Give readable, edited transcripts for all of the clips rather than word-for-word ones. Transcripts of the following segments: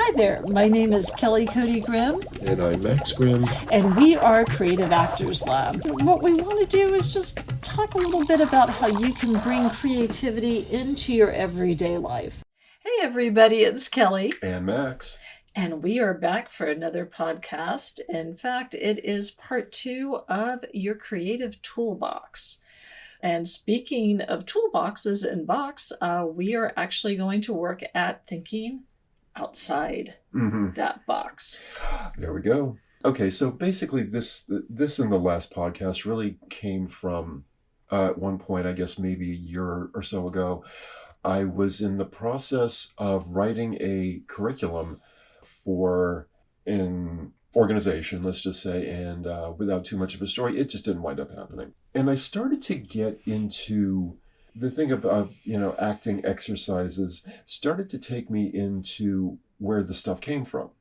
Hi there, my name is Kelley Cody Grimm. And I'm Max Grimm. And we are Creative Actors Lab. What we want to do is just talk a little bit about how you can bring creativity into your everyday life. Hey everybody, it's Kelley. And Max. And we are back for another podcast. In fact, it is part 2 of your creative toolbox. And speaking of toolboxes and box, we are actually going to work at thinking outside that box. There we go. Okay, so basically this in the last podcast really came from at one point, I guess maybe a year or so ago, I was in the process of writing a curriculum for an organization, let's just say, and without too much of a story, it just didn't wind up happening. And I started to get into the thing of acting exercises, started to take me into where the stuff came from.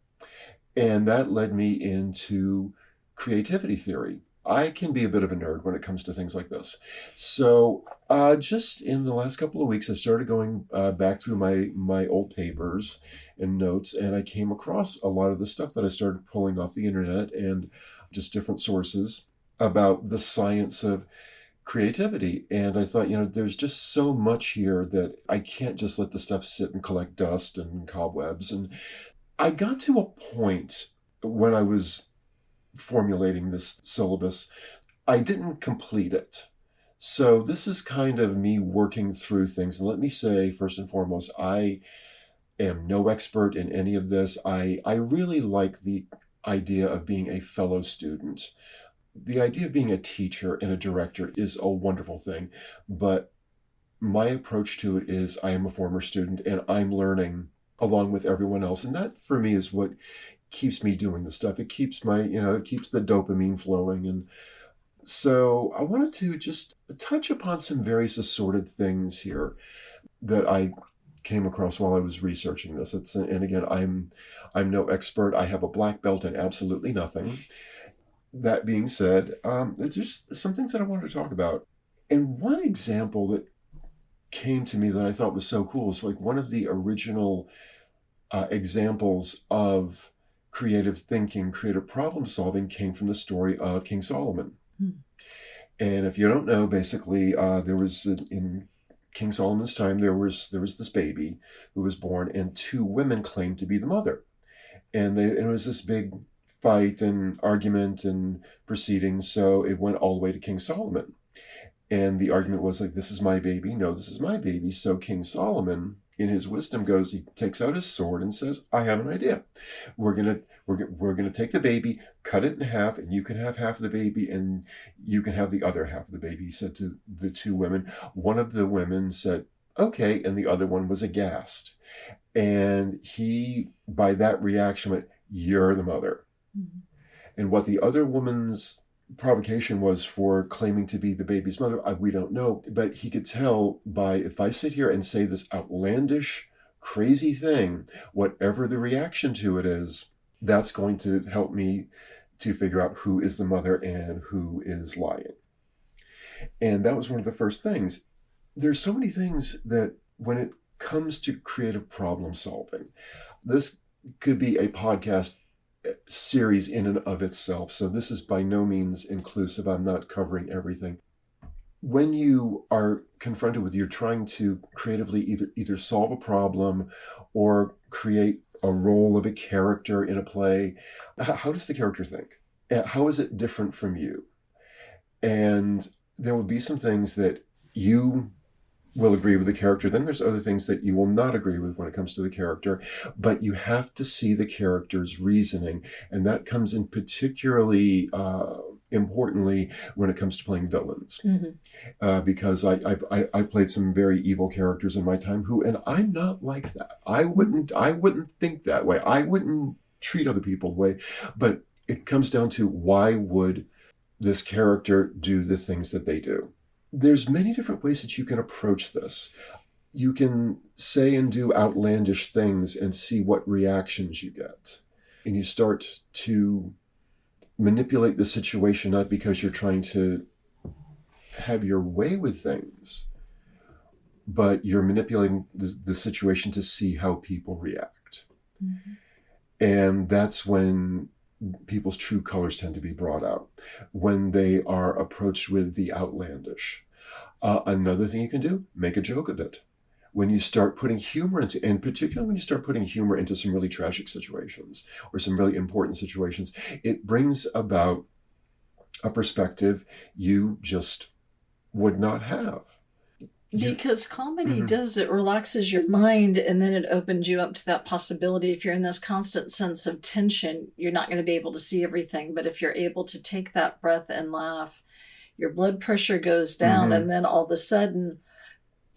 And that led me into creativity theory. I can be a bit of a nerd when it comes to things like this. So just in the last couple of weeks, I started going back through my old papers and notes, and I came across a lot of the stuff that I started pulling off the internet and just different sources about the science of creativity. And I thought, there's just so much here that I can't just let the stuff sit and collect dust and cobwebs. And I got to a point when I was formulating this syllabus, I didn't complete it. So this is kind of me working through things. And let me say, first and foremost, I am no expert in any of this. I really like the idea of being a fellow student. The idea of being a teacher and a director is a wonderful thing, but my approach to it is I am a former student and I'm learning along with everyone else. And that for me is what keeps me doing the stuff. It keeps it keeps the dopamine flowing. And so I wanted to just touch upon some various assorted things here that I came across while I was researching this. And again, I'm no expert. I have a black belt in absolutely nothing. That being said, it's just some things that I wanted to talk about. And one example that came to me that I thought was so cool is like one of the original examples of creative thinking, creative problem solving came from the story of King Solomon. And if you don't know, basically, there was in King Solomon's time, there was this baby who was born, and 2 women claimed to be the mother. And it was this big fight and argument and proceedings. So it went all the way to King Solomon. And the argument was like, this is my baby. No, this is my baby. So King Solomon, in his wisdom, he takes out his sword and says, I have an idea. We're gonna take the baby, cut it in half, and you can have half of the baby and you can have the other half of the baby, he said to the 2 women. One of the women said, okay, and the other one was aghast. And he, by that reaction, went, you're the mother. And what the other woman's provocation was for claiming to be the baby's mother, we don't know. But he could tell by, if I sit here and say this outlandish, crazy thing, whatever the reaction to it is, that's going to help me to figure out who is the mother and who is lying. And that was one of the first things. There's so many things that when it comes to creative problem solving, this could be a podcast series in and of itself. So this is by no means inclusive. I'm not covering everything. When you are confronted with, you're trying to creatively either solve a problem or create a role of a character in a play, how does the character think? How is it different from you? And there will be some things that you will agree with the character. Then there's other things that you will not agree with when it comes to the character, but you have to see the character's reasoning. And that comes in particularly importantly when it comes to playing villains. Because I played some very evil characters in my time and I'm not like that. I wouldn't think that way. I wouldn't treat other people the way, but it comes down to, why would this character do the things that they do? There's many different ways that you can approach this. You can say and do outlandish things and see what reactions you get. And you start to manipulate the situation, not because you're trying to have your way with things, but you're manipulating the situation to see how people react. And that's when people's true colors tend to be brought out, when they are approached with the outlandish. Another thing you can do, make a joke of it. When you start putting humor into, and particularly when you start putting humor into some really tragic situations or some really important situations, it brings about a perspective you just would not have. Because comedy does, it relaxes your mind, and then it opens you up to that possibility. If you're in this constant sense of tension, you're not going to be able to see everything. But if you're able to take that breath and laugh, your blood pressure goes down, and then all of a sudden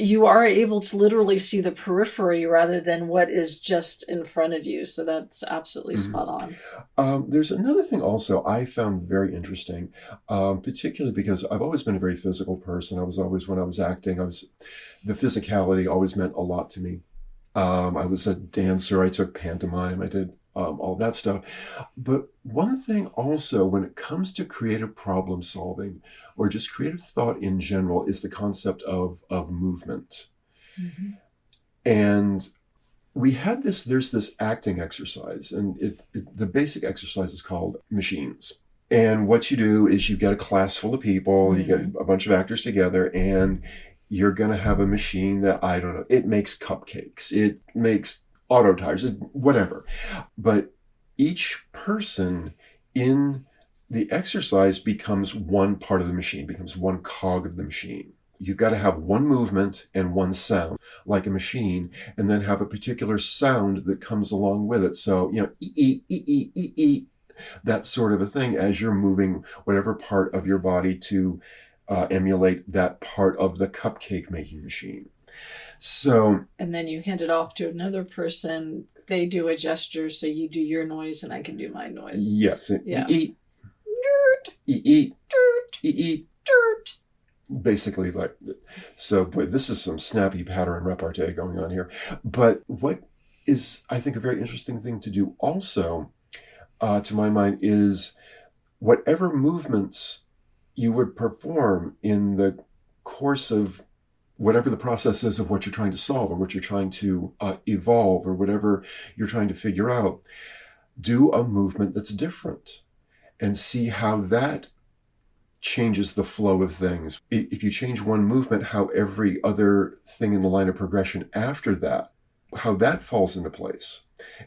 you are able to literally see the periphery rather than what is just in front of you. So that's absolutely spot on. There's another thing also I found very interesting, particularly because I've always been a very physical person. I was always, when I was acting, the physicality always meant a lot to me. I was a dancer. I took pantomime. I did all that stuff. But one thing also, when it comes to creative problem solving or just creative thought in general, is the concept of movement. And there's this acting exercise, and the basic exercise is called machines. And what you do is you get a class full of people, you get a bunch of actors together, and you're going to have a machine that, I don't know, it makes cupcakes, it makes auto tires, whatever. But each person in the exercise becomes one part of the machine, becomes one cog of the machine. You've got to have one movement and one sound, like a machine, and then have a particular sound that comes along with it. So, that sort of a thing as you're moving whatever part of your body to emulate that part of the cupcake making machine. So, and then you hand it off to another person. They do a gesture, so you do your noise, and I can do my noise. Yes. Yeah. Dirt. Basically, like, so boy, this is some snappy pattern repartee going on here. But what is, I think, a very interesting thing to do also, to my mind, is whatever movements you would perform in the course of whatever the process is of what you're trying to solve or what you're trying to evolve or whatever you're trying to figure out, do a movement that's different and see how that changes the flow of things. If you change one movement, how every other thing in the line of progression after that, how that falls into place.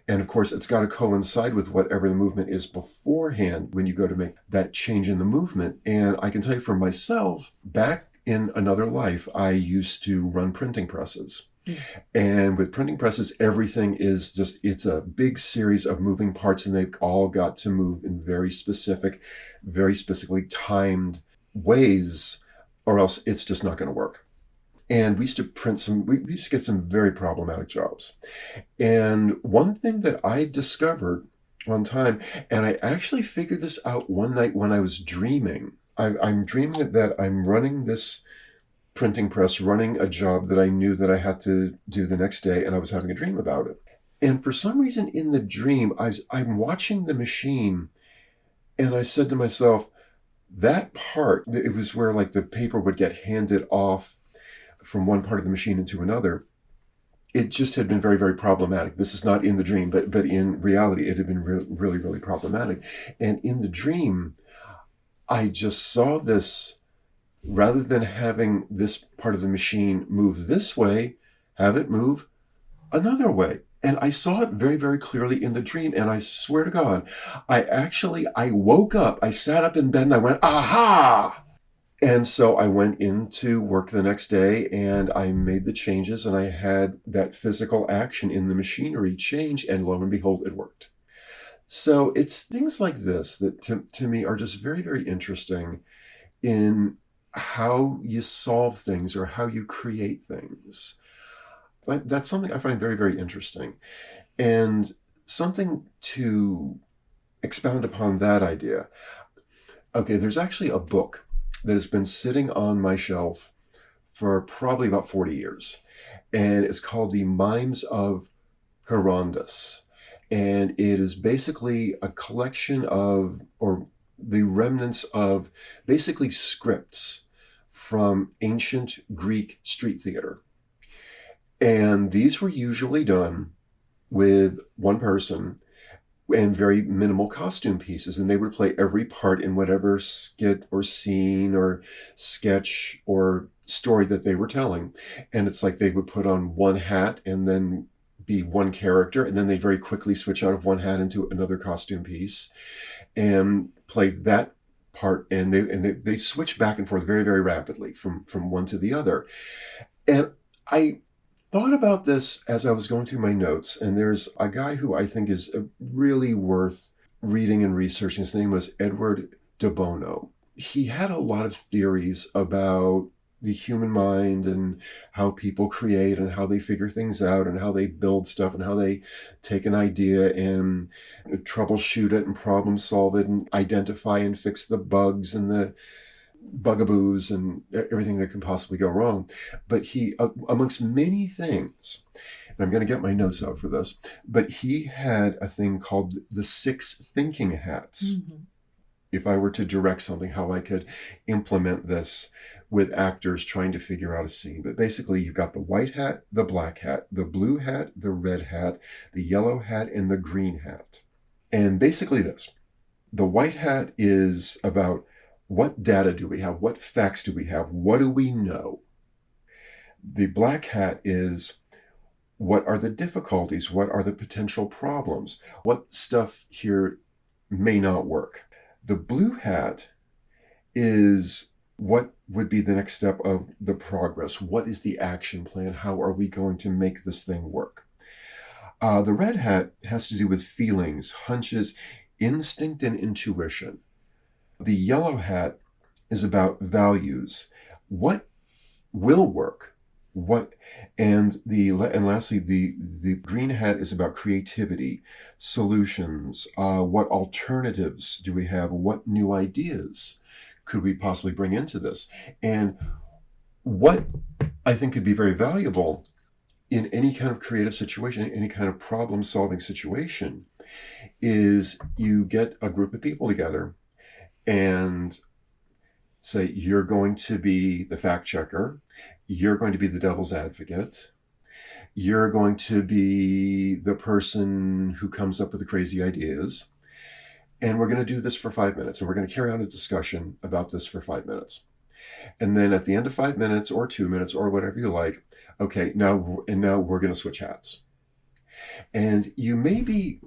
And of course, it's got to coincide with whatever the movement is beforehand when you go to make that change in the movement. And I can tell you for myself, back in another life, I used to run printing presses. And with printing presses, everything is just, it's a big series of moving parts, and they've all got to move in very specifically timed ways, or else it's just not going to work. And we used to get some very problematic jobs. And one thing that I discovered one time, and I actually figured this out one night when I was dreaming. I'm dreaming that I'm running this printing press, running a job that I knew that I had to do the next day, and I was having a dream about it. And for some reason in the dream, I'm watching the machine, and I said to myself, that part, it was where like the paper would get handed off from one part of the machine into another. It just had been very, very problematic. This is not in the dream, but in reality, it had been really, really problematic. And in the dream, I just saw this, rather than having this part of the machine move this way, have it move another way. And I saw it very, very clearly in the dream. And I swear to God, I woke up, I sat up in bed and I went, aha! And so I went into work the next day and I made the changes, and I had that physical action in the machinery change, and lo and behold, it worked. So it's things like this that to me are just very, very interesting in how you solve things or how you create things. But that's something I find very, very interesting. And something to expound upon that idea. Okay, there's actually a book that has been sitting on my shelf for probably about 40 years. And it's called The Mimes of Herondas. And it is basically a collection of, or the remnants of, basically scripts from ancient Greek street theater. And these were usually done with one person, and very minimal costume pieces. And they would play every part in whatever skit or scene or sketch or story that they were telling. And it's like they would put on one hat and then be one character, and then they very quickly switch out of one hat into another costume piece and play that part. And they switch back and forth very, very rapidly from one to the other. And I thought about this as I was going through my notes, and there's a guy who I think is really worth reading and researching. His name was Edward de Bono. He had a lot of theories about the human mind and how people create and how they figure things out and how they build stuff and how they take an idea and troubleshoot it and problem solve it and identify and fix the bugs and the bugaboos and everything that can possibly go wrong. But he, amongst many things, and I'm going to get my notes out for this, but he had a thing called the 6 thinking hats. Mm-hmm. If I were to direct something, how I could implement this with actors trying to figure out a scene. But basically, you've got the white hat, the black hat, the blue hat, the red hat, the yellow hat, and the green hat. And basically this, the white hat is about what data do we have? What facts do we have? What do we know? The black hat is what are the difficulties? What are the potential problems? What stuff here may not work? The blue hat is what would be the next step of the progress? What is the action plan? How are we going to make this thing work? The red hat has to do with feelings, hunches, instinct, and intuition. The yellow hat is about values. What will work? And lastly, the green hat is about creativity, solutions. What alternatives do we have? What new ideas could we possibly bring into this? And what I think could be very valuable in any kind of creative situation, any kind of problem-solving situation, is you get a group of people together and say, you're going to be the fact checker, you're going to be the devil's advocate, you're going to be the person who comes up with the crazy ideas, and we're going to do this for 5 minutes, and we're going to carry on a discussion about this for 5 minutes. And then at the end of 5 minutes or 2 minutes or whatever you like, okay, now we're going to switch hats. And you may be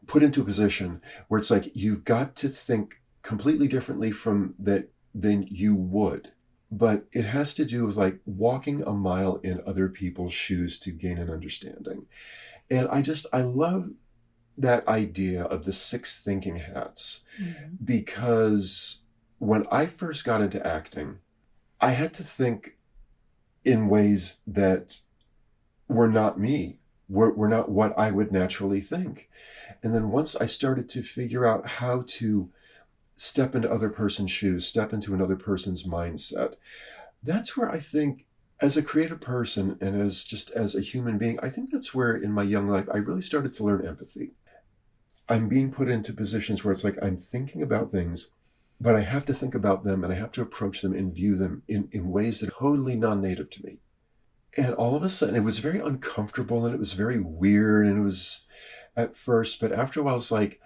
put into a position where it's like you've got to think completely differently from that than you would. But it has to do with like walking a mile in other people's shoes to gain an understanding. And I love that idea of the 6 thinking hats, mm-hmm. because when I first got into acting, I had to think in ways that were not me, were not what I would naturally think. And then once I started to figure out how to step into other person's shoes, step into another person's mindset, that's where I think, as a creative person and as a human being, I think that's where in my young life I really started to learn empathy. I'm being put into positions where it's like I'm thinking about things, but I have to think about them and I have to approach them and view them in ways that are totally non-native to me. And all of a sudden, it was very uncomfortable and it was very weird, and it was at first, but after a while, it's like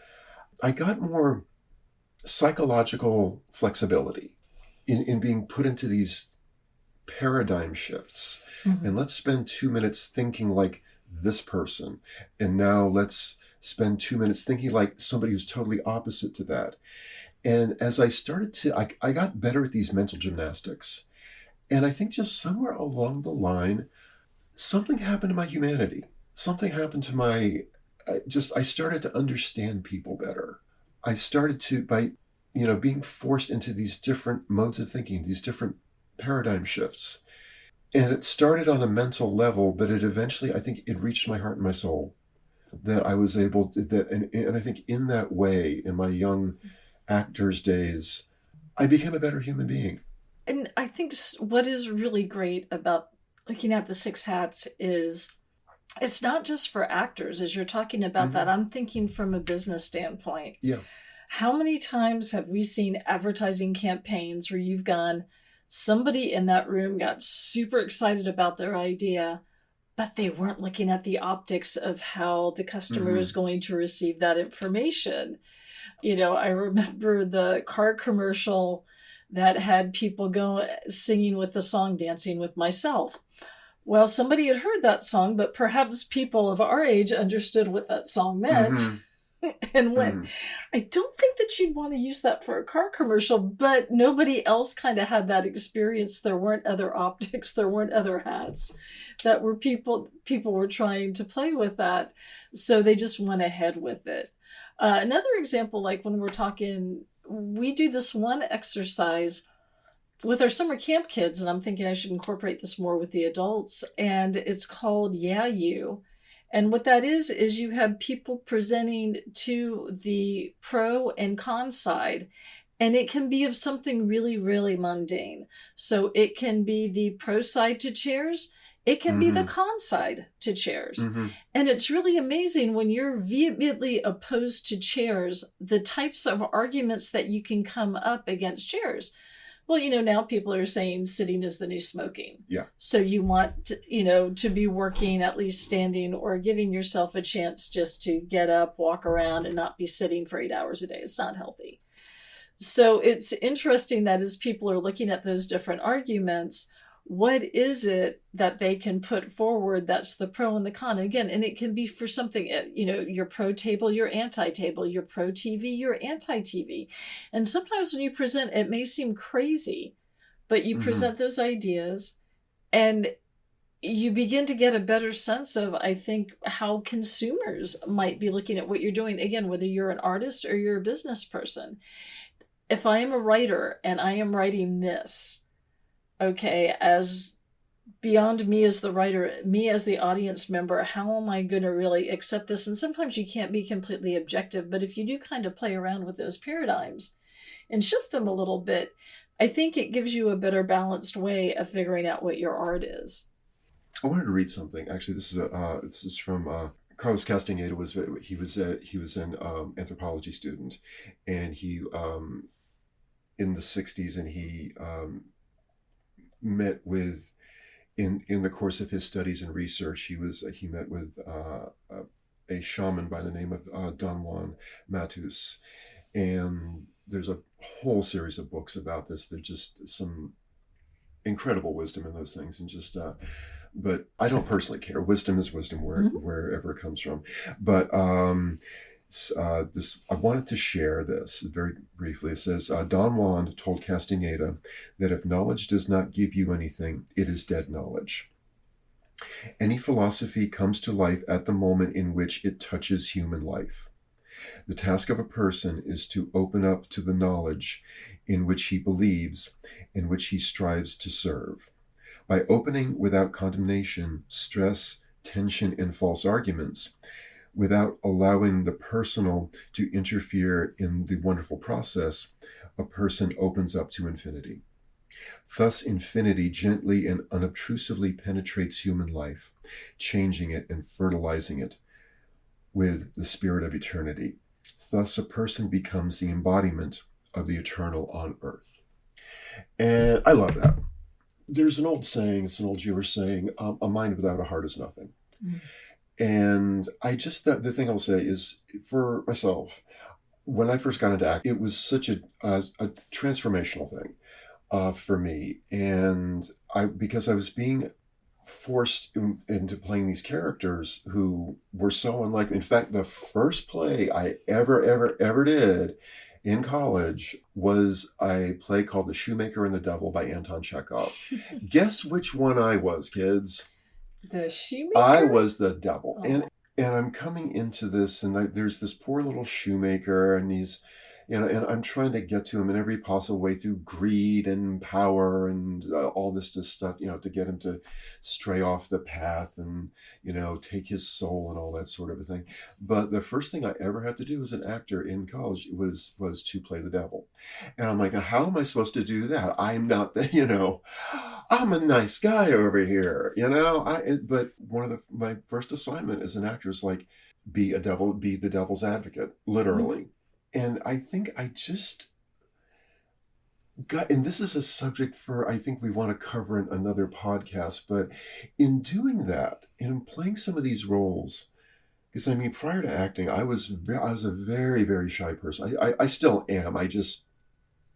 I got more psychological flexibility in being put into these paradigm shifts. Mm-hmm. And let's spend 2 minutes thinking like this person. And now let's spend 2 minutes thinking like somebody who's totally opposite to that. And as I started to, I got better at these mental gymnastics. And I think just somewhere along the line, something happened to my humanity. Something happened to I started to understand people better. I started to, by being forced into these different modes of thinking, these different paradigm shifts. And it started on a mental level, but it eventually, I think it reached my heart and my soul, that I was able to, and I think in that way, in my young actor's days, I became a better human being. And I think what is really great about looking at the 6 hats is it's not just for actors. As you're talking about mm-hmm. that, I'm thinking from a business standpoint. Yeah. How many times have we seen advertising campaigns where you've gone, somebody in that room got super excited about their idea, but they weren't looking at the optics of how the customer is going to receive that information. I remember the car commercial that had people go singing with the song Dancing with Myself. Well, somebody had heard that song, but perhaps people of our age understood what that song meant and went, I don't think that you'd want to use that for a car commercial, but nobody else kind of had that experience. There weren't other optics, there weren't other hats that were people were trying to play with that. So they just went ahead with it. Another example, like when we're talking, we do this one exercise with our summer camp kids, and I'm thinking I should incorporate this more with the adults, and it's called Yeah You. And what that is you have people presenting to the pro and con side, and it can be of something really, really mundane. So it can be the pro side to chairs. It can be the con side to chairs. And it's really amazing when you're vehemently opposed to chairs, the types of arguments that you can come up against chairs. Well, now people are saying sitting is the new smoking. Yeah. So you want, to be working, at least standing, or giving yourself a chance just to get up, walk around, and not be sitting for 8 hours a day. It's not healthy. So it's interesting that as people are looking at those different arguments, what is it that they can put forward that's the pro and the con? And it can be for something, your pro table, your anti-table, your pro TV, your anti-TV. And sometimes when you present, it may seem crazy, but you present those ideas and you begin to get a better sense of, I think, how consumers might be looking at what you're doing. Again, whether you're an artist or you're a business person. If I am a writer and I am writing this, okay, as beyond me as the writer, me as the audience member, how am I going to really accept this? And sometimes you can't be completely objective, but if you do kind of play around with those paradigms and shift them a little bit, I think it gives you a better balanced way of figuring out what your art is. I wanted to read something. Actually, this is from Carlos Castaneda. He was an anthropology student, and he in the 60s, and he met with, in the course of his studies and research, he met with a shaman by the name of Don Juan Matus, and there's a whole series of books about this. There's just some incredible wisdom in those things, and just but I don't personally care. Wisdom is wisdom wherever it comes from. But I wanted to share this very briefly. It says, Don Juan told Castaneda that if knowledge does not give you anything, it is dead knowledge. Any philosophy comes to life at the moment in which it touches human life. The task of a person is to open up to the knowledge in which he believes, in which he strives to serve. By opening without condemnation, stress, tension, and false arguments, without allowing the personal to interfere in the wonderful process, a person opens up to infinity. Thus, infinity gently and unobtrusively penetrates human life, changing it and fertilizing it with the spirit of eternity. Thus, a person becomes the embodiment of the eternal on earth. And I love that. There's an old saying, it's an old Jewish saying, a mind without a heart is nothing. And the thing I'll say is, for myself, when I first got into acting, it was such a transformational thing for me. And because I was being forced into playing these characters who were so unlike me. In fact, the first play I ever did in college was a play called The Shoemaker and the Devil by Anton Chekhov. Guess which one I was, kids? The shoemaker? I was the devil. Oh. And I'm coming into this, and there's this poor little shoemaker, and he's, and I'm trying to get to him in every possible way through greed and power and all this stuff, to get him to stray off the path and, take his soul and all that sort of a thing. But the first thing I ever had to do as an actor in college was to play the devil. And I'm like, how am I supposed to do that? I'm not I'm a nice guy over here, but my first assignment as an actor is like, be the devil's advocate, literally. Mm-hmm. And I think I just God, and this is a subject for, I think we want to cover in another podcast, but in doing that, in playing some of these roles, because I mean, prior to acting, I was a very, very shy person. I still am. I just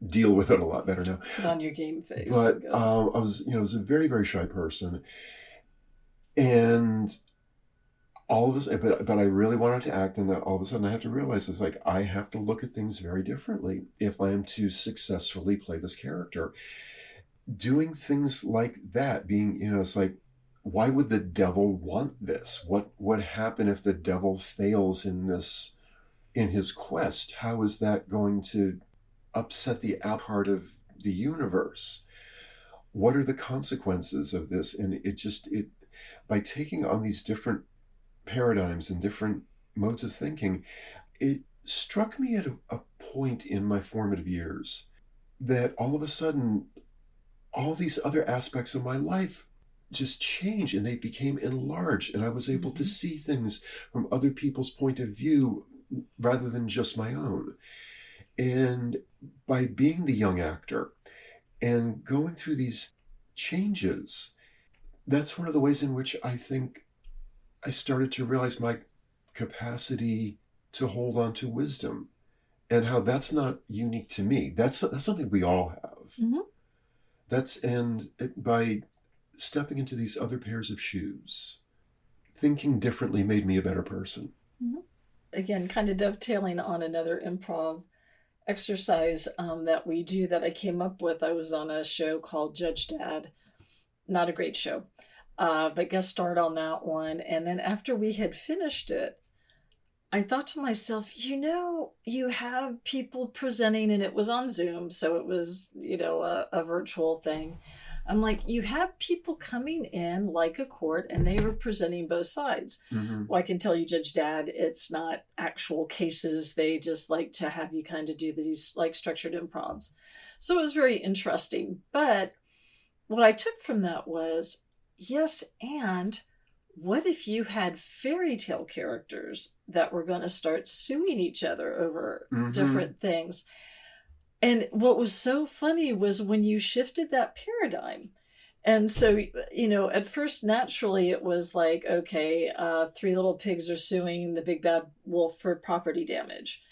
deal with it a lot better now. Put on your game face. But I was, I was a very, very shy person, and all of a sudden, but I really wanted to act, and all of a sudden I have to realize it's like I have to look at things very differently if I am to successfully play this character. Doing things like that, being, it's like, why would the devil want this? What would happen if the devil fails in his quest? How is that going to upset the out part of the universe? What are the consequences of this? And it by taking on these different paradigms and different modes of thinking, it struck me at a point in my formative years that all of a sudden, all these other aspects of my life just changed and they became enlarged, and I was able to see things from other people's point of view rather than just my own. And by being the young actor and going through these changes, that's one of the ways in which I think I started to realize my capacity to hold on to wisdom, and how that's not unique to me. That's something we all have. And by stepping into these other pairs of shoes, thinking differently made me a better person. Again, kind of dovetailing on another improv exercise that we do that I came up with. I was on a show called Judge Dad. Not a great show, but guest starred on that one. And then after we had finished it, I thought to myself, you have people presenting, and it was on Zoom, so it was, a virtual thing. I'm like, you have people coming in like a court, and they were presenting both sides. Well, I can tell you, Judge Dad, it's not actual cases. They just like to have you kind of do these like structured improvs. So it was very interesting. But what I took from that was, yes, and what if you had fairy tale characters that were going to start suing each other over different things? And what was so funny was when you shifted that paradigm. And so, at first, naturally, it was like, okay, 3 little pigs are suing the big bad wolf for property damage.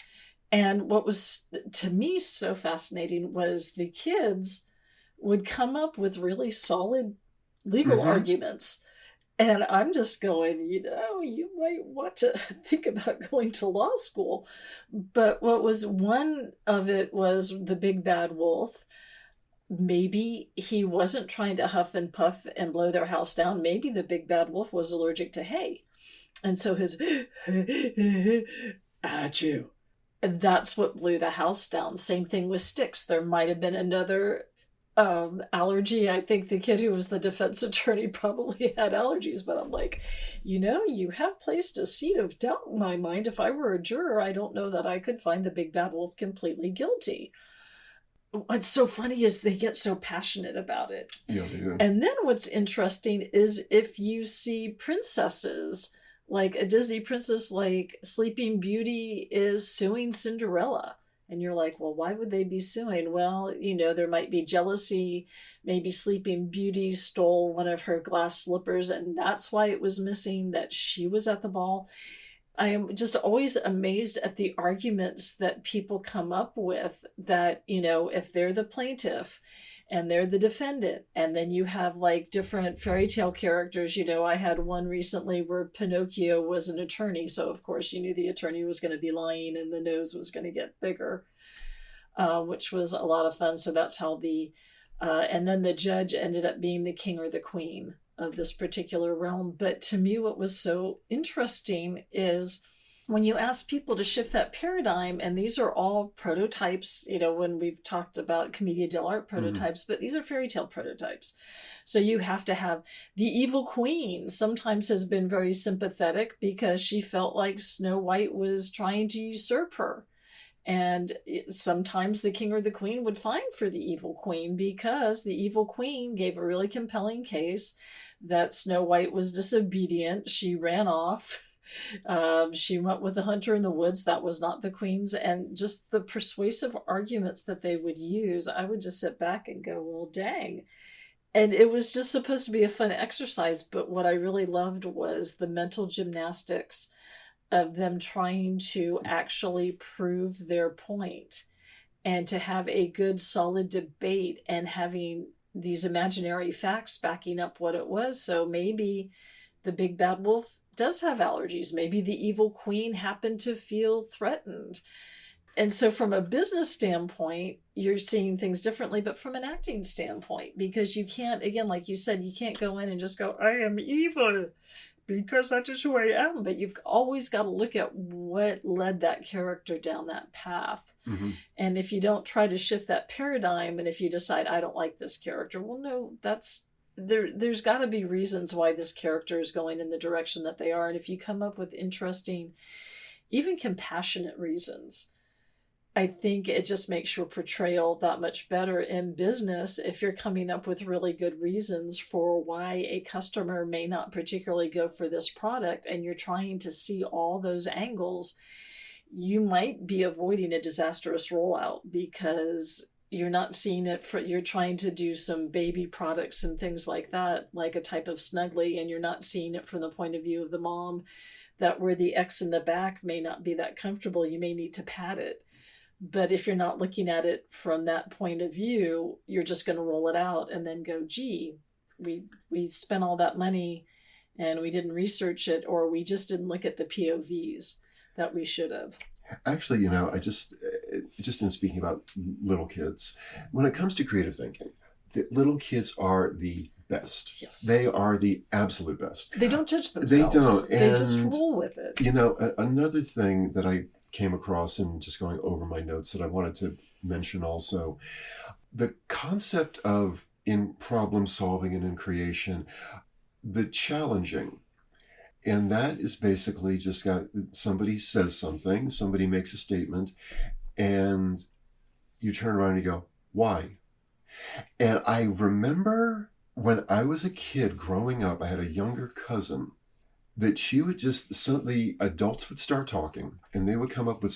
And what was, to me, so fascinating was the kids would come up with really solid legal arguments. And I'm just going, you might want to think about going to law school. But what was one of it was the big bad wolf. Maybe he wasn't trying to huff and puff and blow their house down. Maybe the big bad wolf was allergic to hay. And so his, achoo. And that's what blew the house down. Same thing with sticks. There might have been another allergy. I think the kid who was the defense attorney probably had allergies, but I'm like, you have placed a seed of doubt in my mind. If I were a juror, I don't know that I could find the big bad wolf completely guilty. What's so funny is they get so passionate about it. Yeah, they do. And then what's interesting is if you see princesses, like a Disney princess like Sleeping Beauty is suing Cinderella. And you're like, well, why would they be suing? Well, there might be jealousy. Maybe Sleeping Beauty stole one of her glass slippers, and that's why it was missing, that she was at the ball. I am just always amazed at the arguments that people come up with that, if they're the plaintiff and they're the defendant, and then you have like different fairy tale characters. I had one recently where Pinocchio was an attorney. So of course you knew the attorney was going to be lying and the nose was going to get bigger, which was a lot of fun. So that's how and then the judge ended up being the king or the queen of this particular realm. But to me, what was so interesting is when you ask people to shift that paradigm, and these are all prototypes, when we've talked about commedia dell'arte prototypes, but these are fairy tale prototypes. So you have to have the evil queen sometimes has been very sympathetic because she felt like Snow White was trying to usurp her. And sometimes the king or the queen would fight for the evil queen because the evil queen gave a really compelling case that Snow White was disobedient. She ran off She went with the hunter in the woods. That was not the queen's. And just the persuasive arguments that they would use, I would just sit back and go, well, dang. And it was just supposed to be a fun exercise. But what I really loved was the mental gymnastics of them trying to actually prove their point and to have a good, solid debate and having these imaginary facts backing up what it was. So maybe the big bad wolf does have allergies. Maybe the evil queen happened to feel threatened. And so from a business standpoint, you're seeing things differently, but from an acting standpoint, because you can't, again, like you said, you can't go in and just go, I am evil because that is who I am. But you've always got to look at what led that character down that path. Mm-hmm. And if you don't try to shift that paradigm, and if you decide, I don't like this character, well, no, there's got to be reasons why this character is going in the direction that they are. And if you come up with interesting, even compassionate reasons, I think it just makes your portrayal that much better in business if you're coming up with really good reasons for why a customer may not particularly go for this product, and you're trying to see all those angles. You might be avoiding a disastrous rollout because you're not seeing it you're trying to do some baby products and things like that, like a type of Snuggly, and you're not seeing it from the point of view of the mom, that where the X in the back may not be that comfortable, you may need to pad it. But if you're not looking at it from that point of view, you're just going to roll it out and then go, gee, we spent all that money and we didn't research it, or we just didn't look at the POVs that we should have. Actually, I just in speaking about little kids, when it comes to creative thinking, the little kids are the best. Yes. They are the absolute best. They don't judge themselves. They don't. They just roll with it. Another thing that I came across in just going over my notes that I wanted to mention also, the concept of in problem solving and in creation, the challenging. And that is basically just somebody says something, somebody makes a statement, and you turn around and you go, why? And I remember when I was a kid growing up, I had a younger cousin that she would the adults would start talking and they would come up with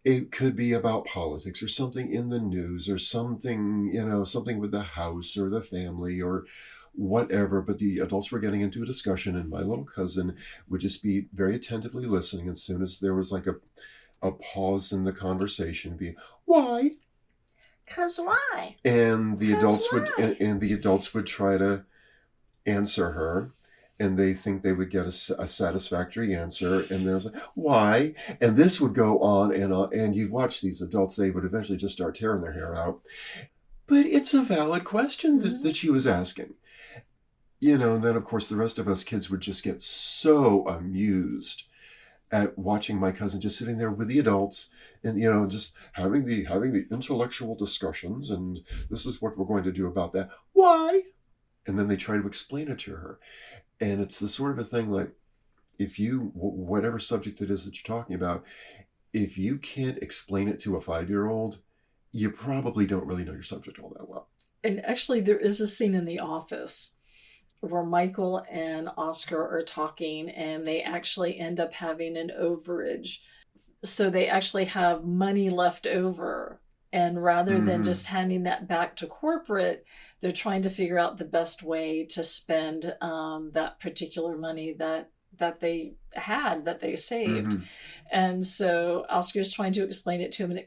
it could be about politics or something in the news or something, something with the house or the family or whatever. But the adults were getting into a discussion and my little cousin would just be very attentively listening. As soon as there was like a pause in the conversation, be, why? 'Cause why? And the adults would try to answer her. And they think they would get a satisfactory answer. And there's like, why? And this would go on. And you'd watch these adults, they would eventually just start tearing their hair out. But it's a valid question that she was asking. And then, of course, the rest of us kids would just get so amused at watching my cousin just sitting there with the adults and, just having the intellectual discussions. And this is what we're going to do about that. Why? And then they try to explain it to her. And it's the sort of a thing like, if you, whatever subject it is that you're talking about, if you can't explain it to a 5-year-old, you probably don't really know your subject all that well. And actually, there is a scene in The Office where Michael and Oscar are talking, and they actually end up having an overage. So they actually have money left over. And rather than just handing that back to corporate, they're trying to figure out the best way to spend that particular money that they had, that they saved. Mm-hmm. And so Oscar's trying to explain it to him.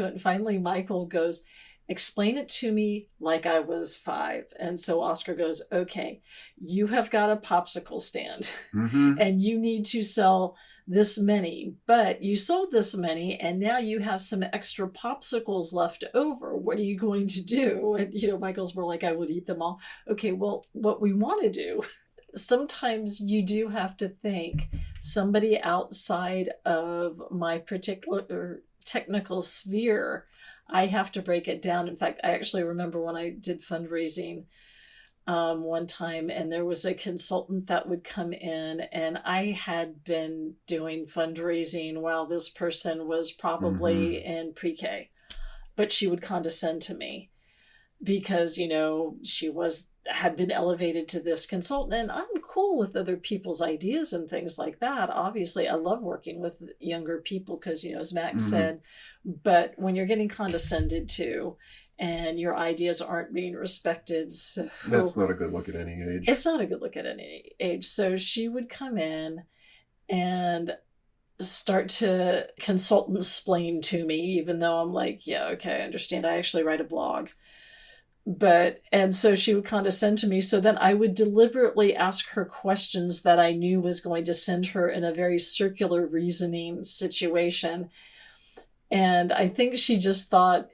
And finally, Michael goes, explain it to me like I was 5. And so Oscar goes, okay, you have got a popsicle stand and you need to sell this many, but you sold this many and now you have some extra popsicles left over. What are you going to do? And, Michael's more like, I would eat them all. Okay, well, what we want to do, sometimes you do have to think somebody outside of my particular technical sphere. I have to break it down. In fact, I actually remember when I did fundraising one time, and there was a consultant that would come in, and I had been doing fundraising while this person was probably in pre-K, but she would condescend to me because, she had been elevated to this consultant, and I'm cool cool with other people's ideas and things like that. Obviously, I love working with younger people because, as Max said, but when you're getting condescended to and your ideas aren't being respected, so that's not a good look at any age. It's not a good look at any age. So she would come in and start to consult and explain to me, even though I'm like, yeah, okay, I understand. I actually write a blog. And so she would condescend to me. So then I would deliberately ask her questions that I knew was going to send her in a very circular reasoning situation. And I think she just thought,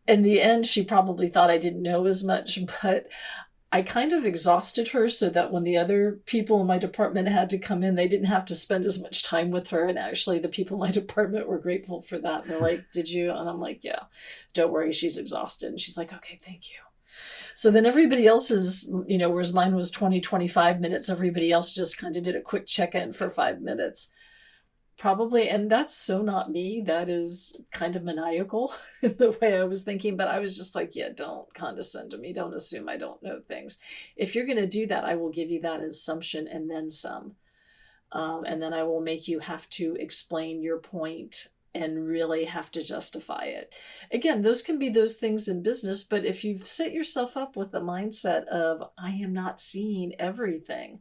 in the end, she probably thought I didn't know as much, but I kind of exhausted her so that when the other people in my department had to come in, they didn't have to spend as much time with her. And actually, the people in my department were grateful for that. And they're like, did you? And I'm like, yeah, don't worry, she's exhausted. And she's like, okay, thank you. So then everybody else's, whereas mine was 20, 25 minutes, everybody else just kind of did a quick check-in for 5 minutes. Probably, and that's so not me. That is kind of maniacal in the way I was thinking, but I was just like, yeah, don't condescend to me. Don't assume I don't know things. If you're going to do that, I will give you that assumption and then some. And then I will make you have to explain your point and really have to justify it. Again, those can be those things in business, but if you've set yourself up with the mindset of, I am not seeing everything,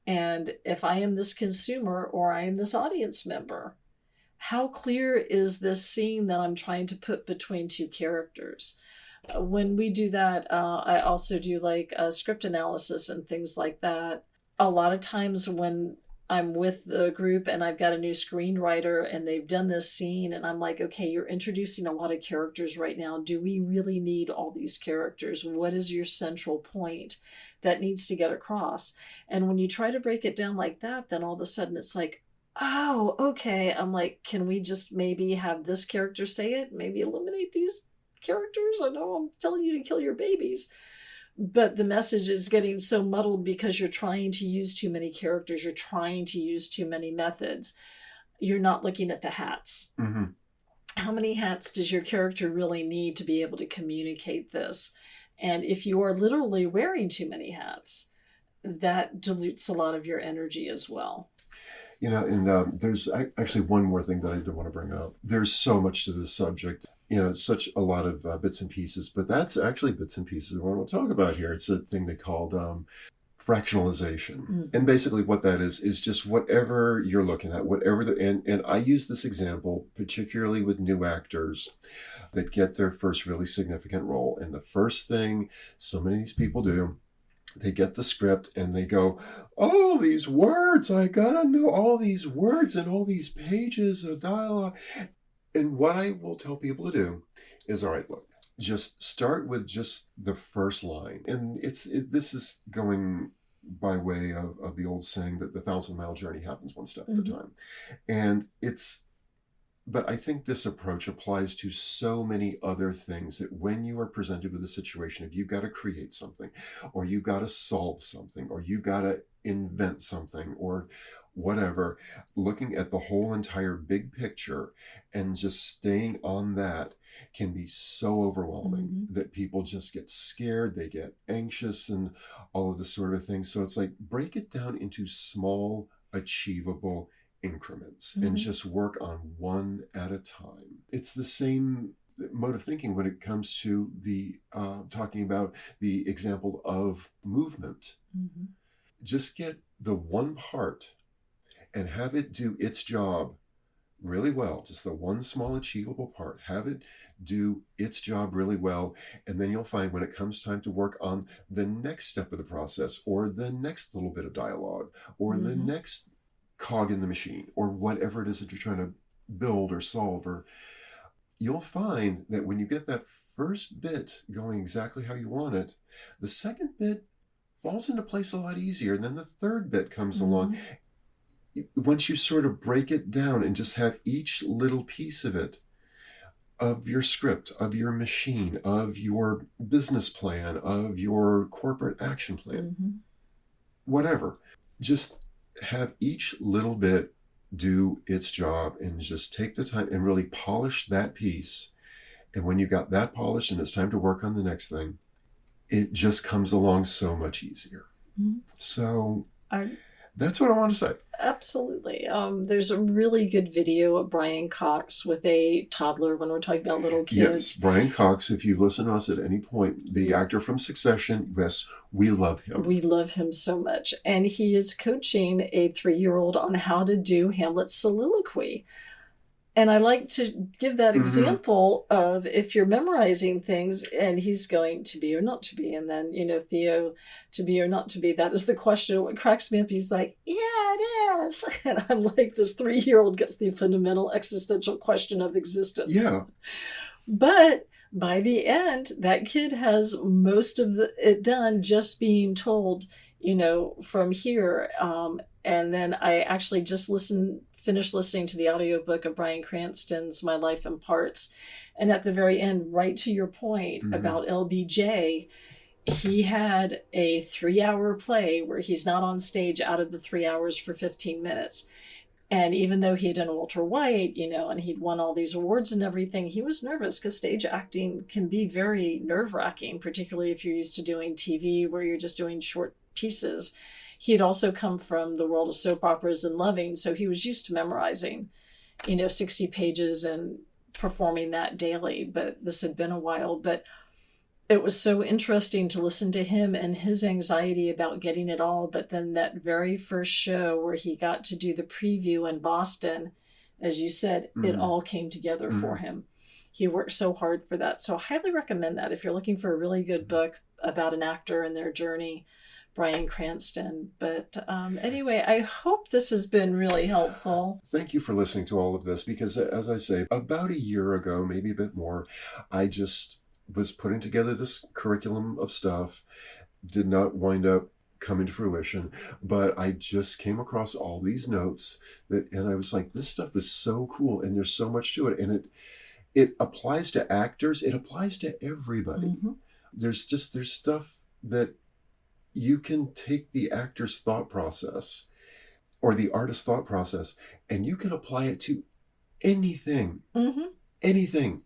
and if I am this consumer or I am this audience member, how clear is this scene that I'm trying to put between two characters? When we do that, I also do like script analysis and things like that. A lot of times when I'm with the group and I've got a new screenwriter and they've done this scene and I'm like, okay, you're introducing a lot of characters right now. Do we really need all these characters? What is your central point that needs to get across? And when you try to break it down like that, then all of a sudden it's like, oh, okay. I'm like, can we just maybe have this character say it? Maybe eliminate these characters? I know I'm telling you to kill your babies. But the message is getting so muddled because you're trying to use too many characters. You're trying to use too many methods. You're not looking at the hats. Mm-hmm. How many hats does your character really need to be able to communicate this? And if you are literally wearing too many hats, that dilutes a lot of your energy as well. And there's actually one more thing that I did want to bring up. There's so much to this subject. Such a lot of bits and pieces, but that's actually bits and pieces of what we'll talk about here. It's a thing they called fractionalization. Mm-hmm. And basically what that is just whatever you're looking at, and I use this example particularly with new actors that get their first really significant role. And the first thing so many of these people do, they get the script and they go, oh, these words, I gotta know all these words and all these pages of dialogue. And what I will tell people to do is, all right, look, just start with just the first line. And this is going by way of the old saying that the 1,000-mile journey happens one step at a time. And but I think this approach applies to so many other things that when you are presented with a situation, if you've got to create something, or you've got to solve something, or you've got to invent something, or whatever, looking at the whole entire big picture and just staying on that can be so overwhelming that people just get scared, they get anxious and all of this sort of thing. So it's like, break it down into small, achievable increments and just work on one at a time. It's the same mode of thinking when it comes to the talking about the example of movement. Just get the one part and have it do its job really well. Just the one small achievable part. Have it do its job really well. And then you'll find when it comes time to work on the next step of the process, or the next little bit of dialogue, or the next cog in the machine, or whatever it is that you're trying to build or solve, or you'll find that when you get that first bit going exactly how you want it, the second bit falls into place a lot easier. And then the third bit comes along. Once you sort of break it down and just have each little piece of it, of your script, of your machine, of your business plan, of your corporate action plan, whatever, just have each little bit do its job and just take the time and really polish that piece. And when you got that polished and it's time to work on the next thing, it just comes along so much easier. So That's what I want to say. Absolutely. There's a really good video of Bryan Cox with a toddler when we're talking about little kids. Yes, Bryan Cox, if you listen to us at any point, the actor from Succession, yes, we love him. We love him so much. And he is coaching a 3-year-old on how to do Hamlet's soliloquy. And I like to give that example of if you're memorizing things and he's going to be or not to be, and then, Theo, to be or not to be, that is the question. What cracks me up, he's like, yeah, it is. And I'm like, this 3-year-old gets the fundamental existential question of existence. Yeah. But by the end, that kid has most of it done just being told, from here. And then I actually just finished listening to the audiobook of Bryan Cranston's My Life in Parts. And at the very end, right to your point about LBJ, he had a 3-hour play where he's not on stage out of the 3 hours for 15 minutes. And even though he had done Walter White, and he'd won all these awards and everything, he was nervous because stage acting can be very nerve-wracking, particularly if you're used to doing TV where you're just doing short pieces. He had also come from the world of soap operas and loving, so he was used to memorizing, 60 pages and performing that daily. But this had been a while. But it was so interesting to listen to him and his anxiety about getting it all. But then that very first show where he got to do the preview in Boston, as you said, it all came together for him. He worked so hard for that. So I highly recommend that if you're looking for a really good book about an actor and their journey. Bryan Cranston. But anyway, I hope this has been really helpful. Thank you for listening to all of this because, as I say, about a year ago, maybe a bit more, I just was putting together this curriculum of stuff, did not wind up coming to fruition, but I just came across all these notes and I was like, this stuff is so cool and there's so much to it. And it applies to actors. It applies to everybody. There's stuff that you can take the actor's thought process or the artist's thought process and you can apply it to anything. Anything.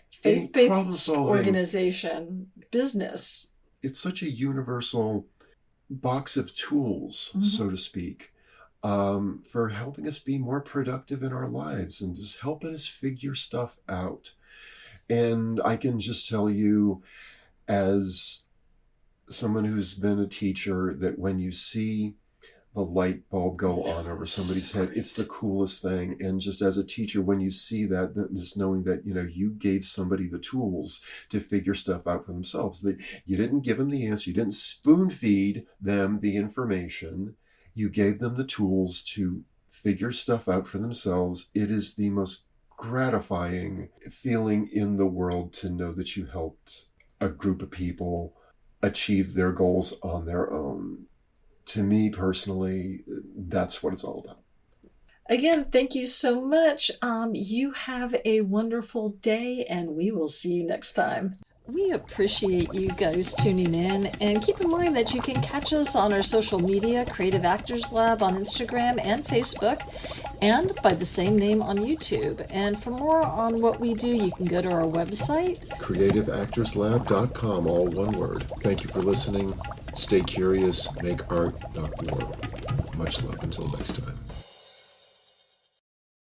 Faith-based organization, business. It's such a universal box of tools, so to speak, for helping us be more productive in our lives and just helping us figure stuff out. And I can just tell you, as someone who's been a teacher, that when you see the light bulb go on over somebody's head, it's the coolest thing. And just as a teacher, when you see that, just knowing that, you gave somebody the tools to figure stuff out for themselves, that you didn't give them the answer, you didn't spoon feed them the information, you gave them the tools to figure stuff out for themselves. It is the most gratifying feeling in the world to know that you helped a group of people achieve their goals on their own. To me personally, that's what it's all about. Again, thank you so much. You have a wonderful day and we will see you next time. We appreciate you guys tuning in, and keep in mind that you can catch us on our social media, Creative Actors Lab on Instagram and Facebook, and by the same name on YouTube. And for more on what we do, you can go to our website, creativeactorslab.com, all one word. Thank you for listening. Stay curious, make art, not war. Much love until next time.